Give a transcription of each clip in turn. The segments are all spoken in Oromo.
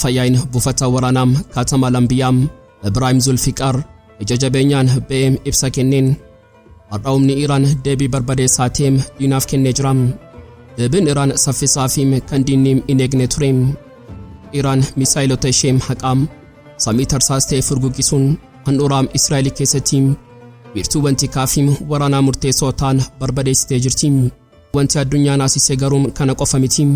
Afayyain buufata waraanaa Katama Lambiyaam Ibrahim Zulfiqar Ajaja beenyaan beem ibsa kenneen Har'a Iraan deebii barbadeessaatiin diinaaf kennee jira. Deebiin Iraan saffisaa fi kan diinni hin eegne ture. Iraan misaa'elota ishee haqaam samii tarsaastee furguggisuun handhuura Israa'el keessatti wiirtuuwwan tikaa fi waraanaa murteessoo ta'an barbadeessitee jirti. Wanti addunyaan asisee garuu kana qofa miti.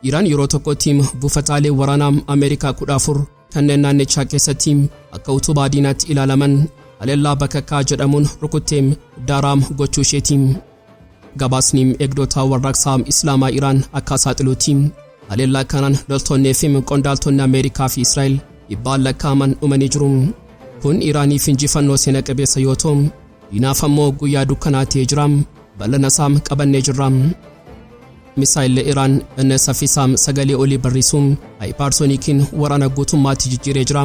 Iraan yeroo tokkotti buufataalee waraanaa Ameerikaa 14 kanneen naannichaa keessatti akka utubaa diinaatti ilaalaman Haleellaa bakka jedhamuun rukuttee daaraam gochuu isheeti. Gabaasni eegdota warraaqsaa Islaamaa Iraan akka saaxiluutti Haleellaa kanaan loltoonnii fi qondaaltonni Ameerikaa fi Israa'el dhibbaan lakkaa'aman dhumanii jiru. Kun Iraaniif injifannoo seena-qabeessa yoo ta'u, diinaaf ammoo guyyaa dukkanaa ta'ee jira. Bal'ina isaa qabannee jirra. Misaa'elli Iraan inni saffisaam sagalee olii barriisuun haayipaarsoonikiin waraana guutummaatti jijjiiree jira.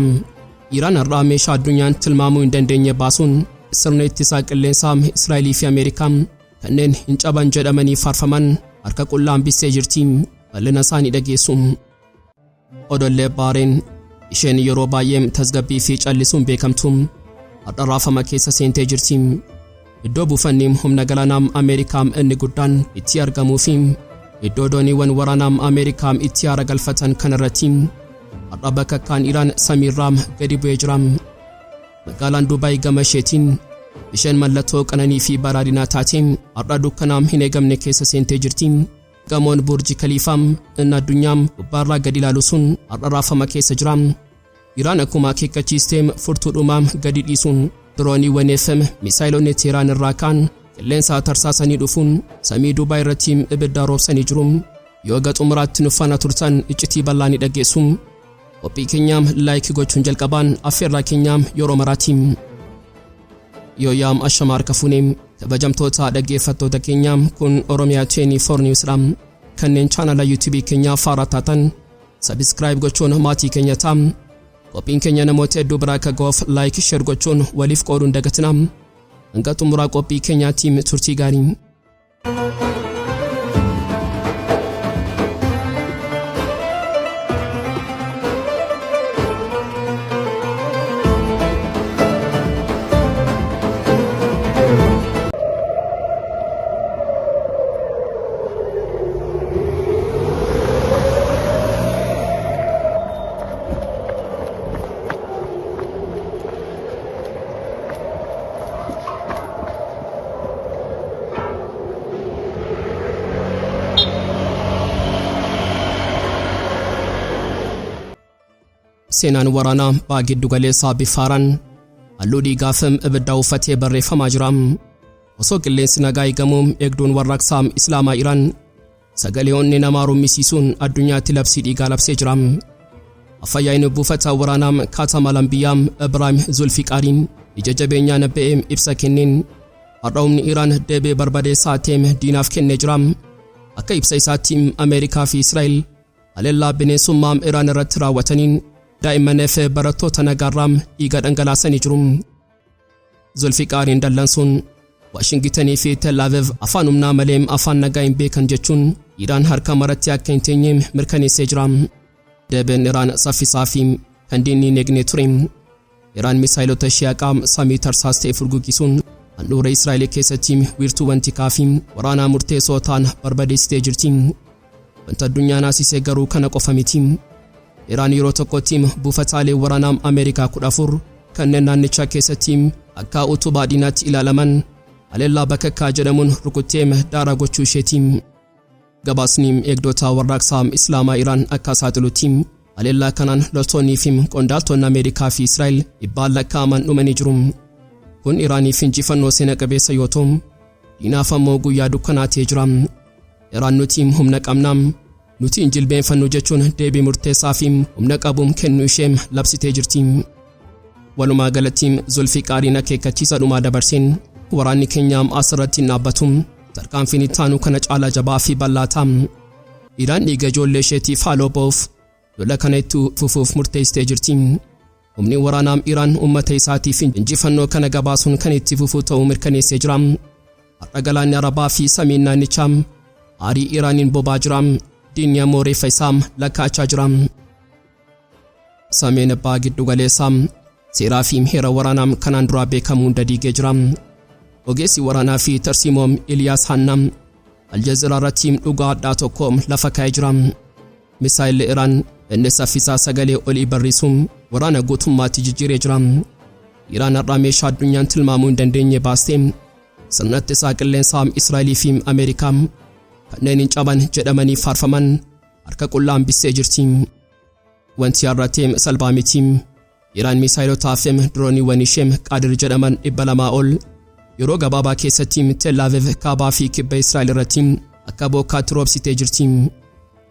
Iraan har'aa meeshaa addunyaan tilmaamuu hin dandeenye baasuun sirna ittisaa qilleensaa Israa'elii fi Ameerikaa kanneen hin caban jedhamanii faarfaman harka qullaan bissee jirti. Bal'ina isaanii dhageessu. Odollee Bahrain isheen yeroo baay'ee tasgabbii fi callisuun beekamtu har'a raafama keessa seentee jirti. Iddoo buufanni humna galaanaa Ameerikaa inni guddaan itti argamuu fi iddoo dooniiwwan waraanaa Ameerikaa itti haara galfatan kanarratti har'a bakka kaan Iraan samiirraa gadi bu'ee jira. Magaalaan Dubaay gama isheetiin isheen mallattoo qananii fi badhaadhinaa taate har'a dukkanaa hin eegamne keessa seentee jirti. Gamoon Burji Khaliifaa inni addunyaa gubbaarraa gadi ilaalu sun har'a raafama keessa jira. Iraan akkuma akeekkachiistee furtuudhumaa gadi dhiisuun dirooniiwwan FM misaa'eloonni Teheraan irraa kaan qilleensa tarsaasanii dhufuun samii Dubaay irratti ibidda roobsanii jiru. Yoo gaxumuraatti nuffana turtan iccitii bal'aa ni dhageessu. Qophii keenyaam laayik gochuun jalqabaan affeerraa keenyaam yeroo maraati. Yooyaam ashama harka fuunee kabajamtoota dhaggeeffattoota keenyaam kun Oromiyaa 24 Newsdha. Kanneen chaanala YouTube keenyaa faaraa taatan subscribe gochuun maatii keenya ta'aa. Qophiin keenya namoota hedduu biraa akka ga'uuf laayik share gochuun waliif qooduun dagatinaa. Hanga xumuraa qophii keenyaatti turtii gaarii. Seenaan waraanaa Baha Giddu-galeessaa bifaaraan halluu dhiigaafim ibidda uffatee barreeffamaa jira. Osoo qilleensi nagaa eegamuu eegduun warraaqsaa Islaamaa Iraan sagaleewwan namaa rummisiisuun addunyaatti labsii dhiigaa labsee jira. Afayyain buufata waraanaa Katama Lambiyaam Ibrahim Zulfiqariin ija jabeenyaa nabba'ee ibsa kenneen har'a Iraan deebii barbadeessaa ta'e diinaaf kennee jira. Akka ibsa isaatti Ameerikaa fi Israa'el haleellaa bineensummaa Iraan irratti raawwataniin daa'imman fi barattoota nagaarraa dhiiga dhangalaasanii jiru. Zulfiqariin dallansuun Waashingitanii fi Tel Aviv afaan humnaa malee afaan nagaa hin beekan jechuun Iraan harka maratti akka hin teenye mirkaneessee jira. Deebiin Iraan saffisaa fi kan diinni hin eegne ture. Iraan misaa'elota ishee haqaa samii tarsaastee furguggisuun handhuura Israa'el keessatti wiirtuuwwan tikaa fi waraanaa murteessoo ta'an barbadeessitee jirti. Wanta addunyaan asisee garuu kana qofa miti. Iraan yeroo tokkotti buufataalee waraanaa Ameerikaa 14 kanneen naannichaa keessatti akka utubaa diinaatti ilaalaman Haleellaa bakka jedhamuun rukuttee daara gochuu isheeti. Gabaasni eegdota warraaqsaa Islaamaa Iraan akka saaxiluutti Haleellaa kanaan loltoonnii fi qondaaltonni Ameerikaa fi Israa'el dhibbaan lakkaa'aman dhumanii jiru. Kun Iraaniif injifannoo seena-qabeessa yoo ta'u, diinaaf ammoo guyyaa dukkanaa ta'ee jira. Iraan nuti humna qabnaa, nuti hin jilbeenfannu jechuun deebii murteessaa fi humna qabuun kennuu ishee labsitee jirti. Walumaa galatti Zulfiqariin akeekkachiisa dhumaa dabarseen waraanni keenya asirratti hin dhaabbatu, tarkaanfiin itti aanu kana caalaa jabaa fi bal'aa ta'a. Iraan dhiiga ijoollee isheetiif haaloo ba'uuf lola kana itti fufuuf murteessitee jirti. Humni waraanaa Iraan uummata isaatiif injifannoo kana gabaasuun kan itti fufuu ta'uu mirkaneessee jira. Har'a galaanni Arabaa fi samiin naannichaa aarii Iraaniin bobaa jira. Diinni ammoo reeffa isaa lakkaa'achaa jira. Sameen Baha Giddu-galeessaa seeraa fi heera waraanaa kanaan dura beekamuun dadiigee jira. Ogeessi waraanaa fi tarsiimoom Eliyaas Hannam Aljazeera irratti dhugaa addaa tokko lafa kaa'ee jira. Misaa'elli Iraan inni saffisaa sagalee olii barriisuun waraana guutummaatti jijjiiree jira. Iraan har'a meeshaa addunyaan tilmaamuu hin dandeenye baastee sirnatti isaa qilleensaa Israa'elii fi Ameerikaa kanneen hin caban jedhamanii faarfaman harka qullaan bissee jirti. Wanti har'ateem salphaa miti. Iraan Misaa'elotaa fi dirooniiwwan ishee Qaadir jedhaman 200 ol yeroo gabaabaa keessatti Tel Aviv kaabaa fi kibba Israa'el irratti akka bokkaatti roobsitee jirti.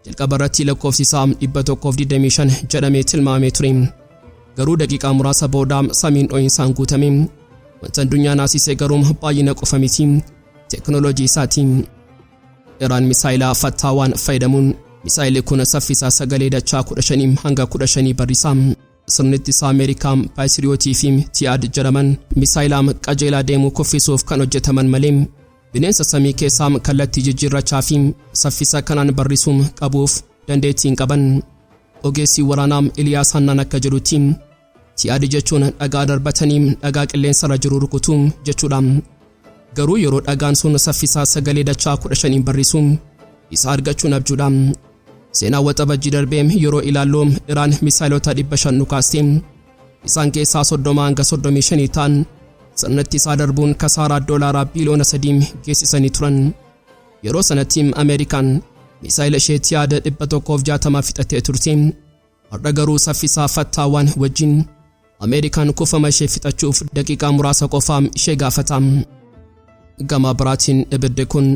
Jalqaba irratti lakkoofsi isaa 125 jedhamee tilmaamee ture. Garuu daqiiqaa muraasa booda samiin dho'insaan guutame. Wanta addunyaa naasisee garuu baay'ina qofa miti teeknooloojii isaati. Iraan Misaa'ela Fattah-1 fayyadamuun Misaa'elli kun saffisaa sagalee dachaa 15 hanga 15 barriisa. Sirnitti isaa Ameerikaa paayisiriyootii fi tiyaad jedhaman Misaa'ela qajeelaa deemuu kuffisuuf kan hojjetaman malee bineensa samii keessaa kallattii jijjiirrachaa fi saffisa kanaan barrisuun qabuuf dandeettii hin qaban. Ogeessi waraanaa Eliyaas Hannaan akka jedhutti tiyaad jechuun dhagaa darbatanii dhagaa qilleensarra jiru rukutuu jechuudha. Garuu yeroo dhagaan sun saffisaa sagalee dachaa 15 barrisuun isa argachuun abjuudha. Seenaa waxabajjii darbee yeroo ilaallu Iraan Misaa'elota 500 dhukaastee isaan keessaa 30 hanga 35 ta'an sirnatti isaa darbuun kasaaraa doolaaraa biiliyoona 3 geessisanii turan. Yeroo sanatti Ameerikaan Misaa'ela ishee tiyaad 160 fixattee turte. Har'a garuu saffisaa Fattah-1 wajjin Ameerikaan kuufama ishee fixachuuf daqiiqaa muraasa qofa ishee gaafata. Gama biraatiin ibiddi kun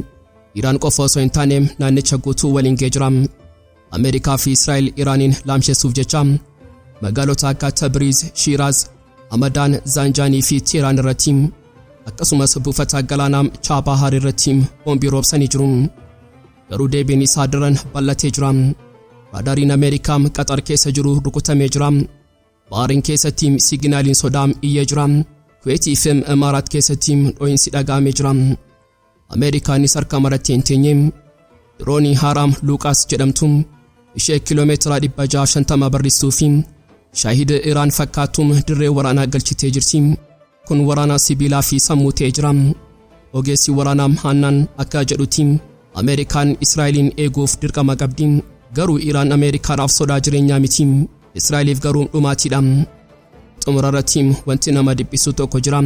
Iraan qofa osoo hin taane naannicha guutuu waliin ga'ee jira. Ameerikaa fi Israa'el Iraaniin laamsheessuuf jecha magaalota akka Tabriz, Shiraz, Hamadaan, Zanjaanii fi Teheraan irratti akkasumas buufata galaanaa Chabahar irratti boombii roobsanii jiru. Garuu deebiin isaa daran bal'atee jira. Raadaariin Ameerikaa Qatar keessa jiru rukutamee jira. Bahrain keessatti siginaaliin sodaa iyyee jira. Kuwaitii fi Imaaraat keessatti dho'iinsi dhaga'amee jira. Ameerikaanis harka maratti hin teenye. Diroonii Har'a Luqaas jedhamtu ishee kiiloomeetira 650 barristuu fi shaahida Iraan fakkaatuun dirree waraanaa galchitee jirti. Kun waraana sibiilaa fi sammuu ta'ee jira. Ogeessi waraanaa Hannaan akka jedhutti Ameerikaan Israa'eliin eeguuf dirqama qabdi. Garuu Iraan Ameerikaadhaaf sodaa jireenyaa miti. Israa'eliif garuu dhumaatiidha. Xumura irratti wanti nama dhiphisu tokko jira.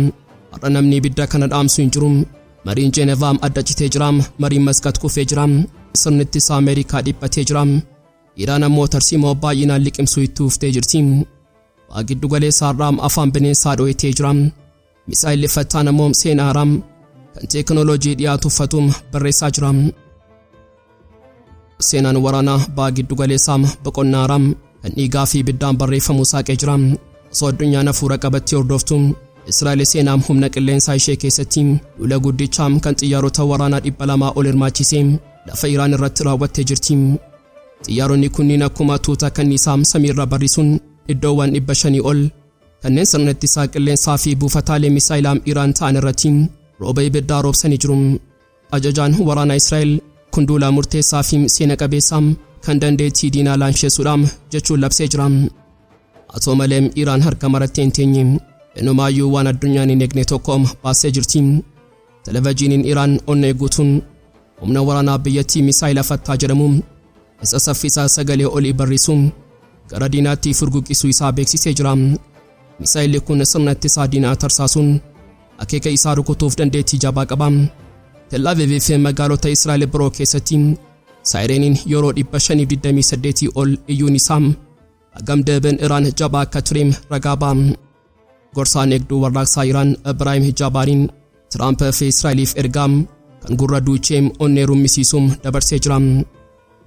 Har'a namni ibidda kana dhaamsu hin jiru. Mariin Jeenevaa adda citee jira. Mariin Maskat kufee jira. Sirnitti isaa Ameerikaa dhiphatee jira. Iraan ammoo tarsiimoo baay'inaan liqimsuu itti uftee jirti. Baha Giddu-galeessaa Har'a afaan bineensaa dho'itee jira. Misaa'elli Fattah ammoo seenaa Har'a kan teeknooloojii dhiyaatu uffatuun barreessaa jira. Seenaan waraanaa Baha Giddu-galeessaa boqonnaa Har'a kan dhiigaa fi ibiddaan barreeffamu saaqee jira. Osoo addunyaan hafuura qabattee hordoftu Israa'el seenaa humna qilleensaa ishee keessatti lola guddichaa kan xiyyaarota waraanaa 200 ol hirmaachisee lafa Iraan irratti raawwattee jirti. Xiyyaaronni kunniin akkuma tuuta kanniisaa samiirra barrisuun iddoowwan 500 ol kanneen sirnatti isaa qilleensaa fi buufataalee Misaa'elaa Iraan ta'an irratti rooba ibiddaa roobsanii jiru. Ajajaan waraanaa Israa'el kun duula murteessaa fi seena-qabeessa kan dandeettii diinaa laansheessuudhaan jechuun labsee jira. Atoo malee Iraan harka maratti hin teenye. Inumaayyuu waan addunyaan hin eegne tokko baasee jirti. Televezyiiniin Iraan onnee guutuun humna waraanaa biyyattii Misaa'ela Fattah jedhamu isa saffisaa sagalee olii barrisuun gara diinaatti furguqisuu isaa beeksisee jira. Misaa'elli kun sirnatti isaa diinaa tarsaasuun akeeka isaa rukutuuf dandeettii jabaa qaba. Tel Aviv fi magaalota Israa'el biroo keessatti saayireeniin yeroo 528 ol iyyuun isaa hagam deebiin Iraan jabaa akka tureem ragaa ba'a. Gorsaan eegduu warraaqsaa Iraan Ibraahim Jabaariin Tiraamp fi Israa'eliif ergaa kan gurra duucheem onnee rummisiisuun dabarsee jira.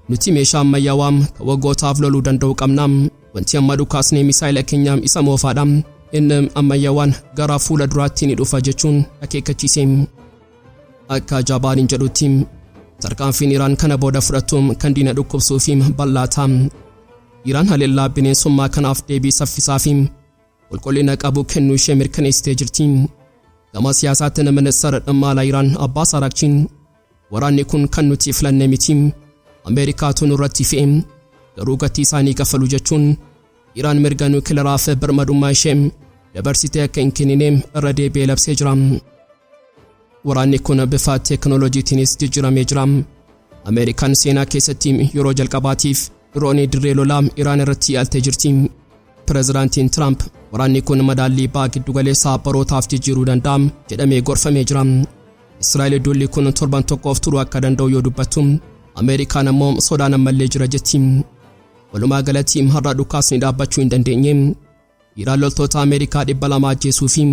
Nuti meeshaa ammayyaawaa kan waggootaaf loluu danda'u qabna. Wanti amma dhukaasnee Misaa'ela keenyaa isa moofaadha. Inni ammayyaawaan gara fuula duraatti ni dhufa jechuun akeekkachiise. Akka Jabaariin jedhutti tarkaanfiin Iraan kana booda fudhattuun kan diina dhukkubsuu fi bal'aata. Iraan haleellaa bineensummaa kanaaf deebii saffisaa fi qulqullina qabu kennuu ishee mirkaneessitee jirti. Gama siyaasaatti ministeera dhimma alaa Iraan Abbaas Araghchiin waraanni kun kan nuti filanne miti. Ameerikaatu nurratti fe'e garuu gatii isaanii kafalu jechuun Iraan mirga nuukileeraaf birmadummaa ishee dabarsitee akka hin kennine irra deebi'ee labsee jira. Waraanni kun bifa teeknooloojiitiinis jijjiiramee jira. Ameerikaan seenaa keessatti yeroo jalqabaatiif diroonii dirree lolaa Iraan irratti yaaltee jirti. Pireezidaantiin Trump waraanni kun madaallii Baha Giddu-galeessaa barootaaf jijjiiruu danda'a jedhamee gorfamee jira. Israa'el duulli kun torban tokkoof turuu akka danda'u yoo dubbattu, Ameerikaan ammoo sodaan ammallee jira jetti. Walumaa galatti har'a dhukaasni dhaabbachuu hin dandeenye. Iraan loltoota Ameerikaa 200 ajjeesuu fi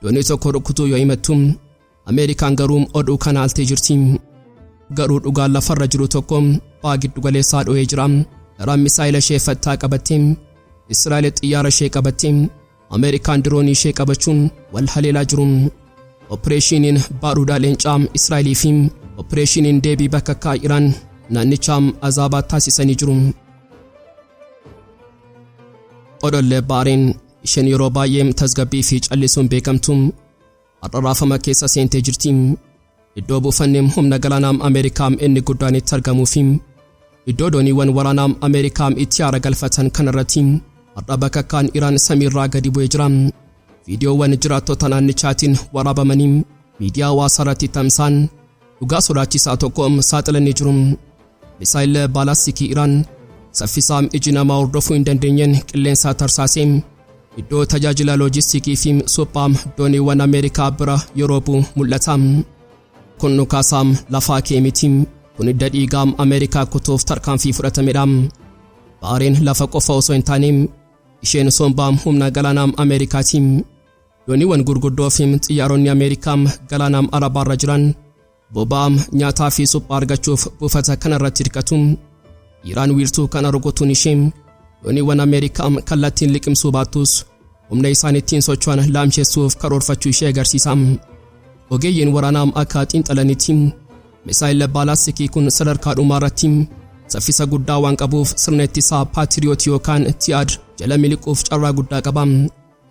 doonii tokko rukutuu yoo himattu, Ameerikaan garuu oduu kana altee jirti. Garuu dhugaan lafarra jiru tokko Baha Giddu-galeessaa dho'ee jira. Iraan Misaa'ela ishee Fattaa qabattee, Israa'el xiyyaara ishee qabattee, Ameerikaan diroonii ishee qabachuun wal haleelaa jiru. Opereeshiniin baaruudaa leencaa Israa'elii fi opereeshiniin deebii bakka Iraan naannichaa azaabaa taasisanii jiru. Odollee Bahrain isheen yeroo baay'ee tasgabbii fi callisuun beekamtu har'a raafama keessa seentee jirti. Iddoo buufanni humna galaanaa Ameerikaa inni guddaan itti argamuu fi iddoo dooniiwwan waraanaa Ameerikaa itti aara galfatan kanarratti har'a bakka Iraan samiirraa gadi bu'ee jira. Viidiyoowwan jiraattota naannichaatiin waraabamanii miidiyaa hawaasaa irratti tamsaan dhugaa sodaachisaa tokko saaxilanii jiru. Misaa'elli baalaastikii Iraan saffisaan iji namaa hordofuu hin dandeenyeen qilleensa tarsaasee iddoo tajaajila loojistiikii fi suphaa dooniiwwan Ameerikaa bira yeroo bu'u mul'ata. Kun dhukaasaa lafaa kee miti. Kun hidda dhiigaa Ameerikaa kutuuf tarkaanfii fudhatamedha. Bahrain lafa qofa osoo hin taane isheen sombaa humna galaanaa Ameerikaati. Dooniiwwan gurguddoo fi xiyyaaronni Ameerikaa galaanaa Arabaarra jiran boba'aa nyaataa fi suphaa argachuuf buufata kanarratti hirkatu. Iraan wiirtuu kana rukutuun ishee dooniiwwan Ameerikaa kallattiin liqimsuu baattus humna isaaniittiin socho'an laamsheessuuf karoorfachuu ishee agarsiisa. Ogeeyyiin waraanaa akka xiinxalanitti Misaa'elli baalaastikii kun sadarkaa dhumaarratti saffisa guddaa waan qabuuf sirna ittisaa Patriot yookaan TIAD jala miliquuf carraa guddaa qaba.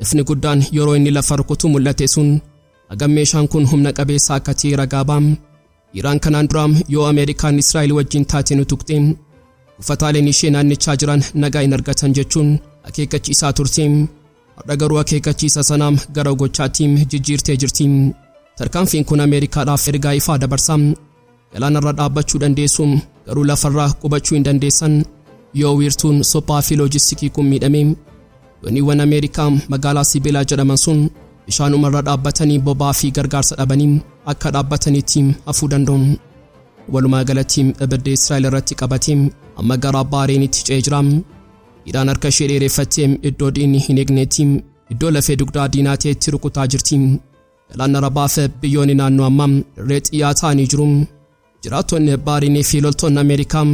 Ifni guddaan yeroo inni lafa rukutu mul'ate sun hagam meeshaan kun humna qabeessa akka ta'e ragaa ba'a. Iraan kanaan dura yoo Ameerikaan Israa'el wajjin taate nutuqxe buufataaleen ishee naannichaa jiran nagaa hin argatan jechuun akeekkachiisaa turte. Har'a garuu akeekkachiisa sanaa gara gochaatti jijjiirtee jirti. Tarkaanfiin kun Ameerikaadhaaf ergaa ifaa dabarsa. Galaanarra dhaabbachuu dandeessu garuu lafarraa qubachuu hin dandeessan yoo wiirtuun suphaa fi loojistiikii kun miidhame. Dooniiwwan Ameerikaa magaalaa Sibiilaa jedhaman sun bishaanumarra dhaabbatanii boba'aa fi gargaarsa dhabanii akka dhaabbatanitti hafuu danda'u. Walumaa galatti ibidda Israa'el irratti qabatee amma gara Bahrainitti ce'ee jira. Iraan harka ishee dheereffattee iddoo diinni hin eegnetti iddoo lafee dugdaa diinaa ta'etti rukutaa jirti. Galaana Arabaa fi biyyoonni naannoo ammaa dirree xiyyaa ta'anii jiru. Jiraattonni Bahrainii fi loltoonni Ameerikaa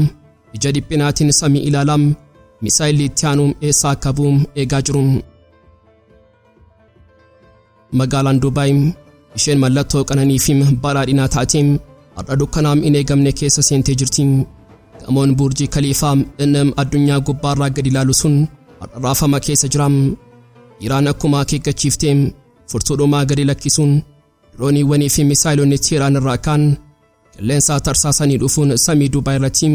ija dhiphinaatiin samii ilaalaa Misaa'elli itti aanu eessa akka bu'u eegaa jiru. Magaalaan Dubaay isheen mallattoo qananii fi badhaadhinaa taate har'a dukkanaa hin eegamne keessa seentee jirti. Gamoon Burji Khaliifaa inni addunyaa gubbaarraa gadi ilaalu sun har'a raafama keessa jira. Iraan akkuma akeekkachiiftee furtuudhumaa gadi lakkisuun dirooniiwwanii fi misaa'ilonni Iraan irraa kaan qilleensa tarsaasanii dhufuun samii Dubaay irratti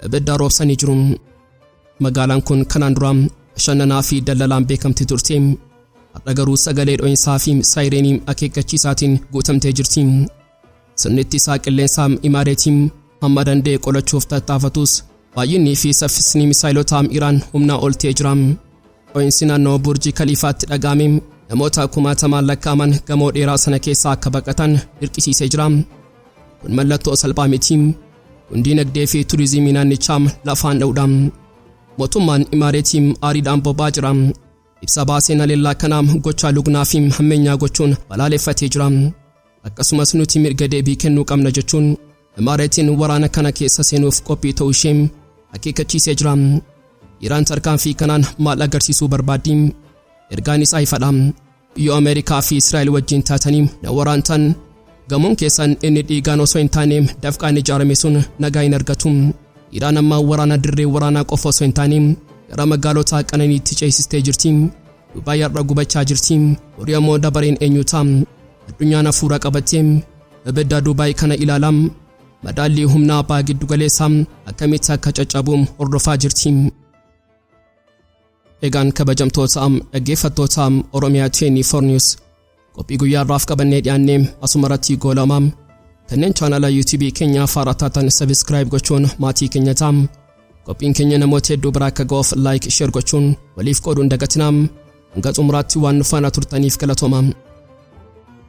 ibidda roobsanii jiru. Magaalaan kun kanaan dura bashannanaa fi daldalaan beekamti turte. Har'a garuu sagalee dho'insaa fi saayireenii akeekkachiisaatiin guutamtee jirti. Sirni ittisaa qilleensaa Imaareetiin hamma danda'e qolachuuf tattaafatus baay'inni fi saffisni misaa'ilotaa Iraan humnaa ol ta'ee jira. Dho'insi naannoo Burji Khaliifaatti dhaga'ame namoota 10,000 lakkaa'aman gamoo dheeraa sana keessaa akka baqatan dirqisiisee jira. Kun mallattoo salphaa miti. Kun diinagdee fi turizimii naannichaa lafaan dha'uudha. Mootummaan Imaareetiin aariidhaan boba'aa jira. Ibsa baaseen haleellaa kanaa gochaa lugnaa fi hammeenyaa gochuun balaaleffatee jira. Akkasumas nuti mirga deebii kennuu qabna jechuun Imaareetiin waraana kana keessa seenuuf qophii ta'uu ishee akeekkachiisee jira. Iraan tarkaanfii kanaan maal agarsiisuu barbaaddi? Ergaan isaa ifadha. Yoo Ameerikaa fi Israa'el wajjin taatanii na waraantan gamoon keessan inni dhiigaan osoo hin taane dafqaan ijaarame sun nagaa hin argatu. Iraan amma waraana dirree waraanaa qofa osoo hin taane gara magaalota qananiitti ceesistee jirti. Dubaay har'a gubachaa jirti. Horii ammoo dabareen eenyuuta? Addunyaan hafuura qabattee ibidda Dubaay kana ilaalaa madaallii humnaa Baha Giddu-galeessaa akkamitti akka caccabu hordofaa jirti. Egaan kabajamtootaam dhaggeeffattootaam Oromiyaa 24 News qophii guyyaarraaf qabannee dhiyaannee asumarratti goolamaam kanneen chaanala YouTube keenya Har'a taatan subscribe gochuun maatii keenya taam qophiin keenya namoota hedduu biraa akka ga'uuf like share gochuun waliif qooduun dagatinaam hanga xumuraatti waan nu faana turtaniif galatoomaam.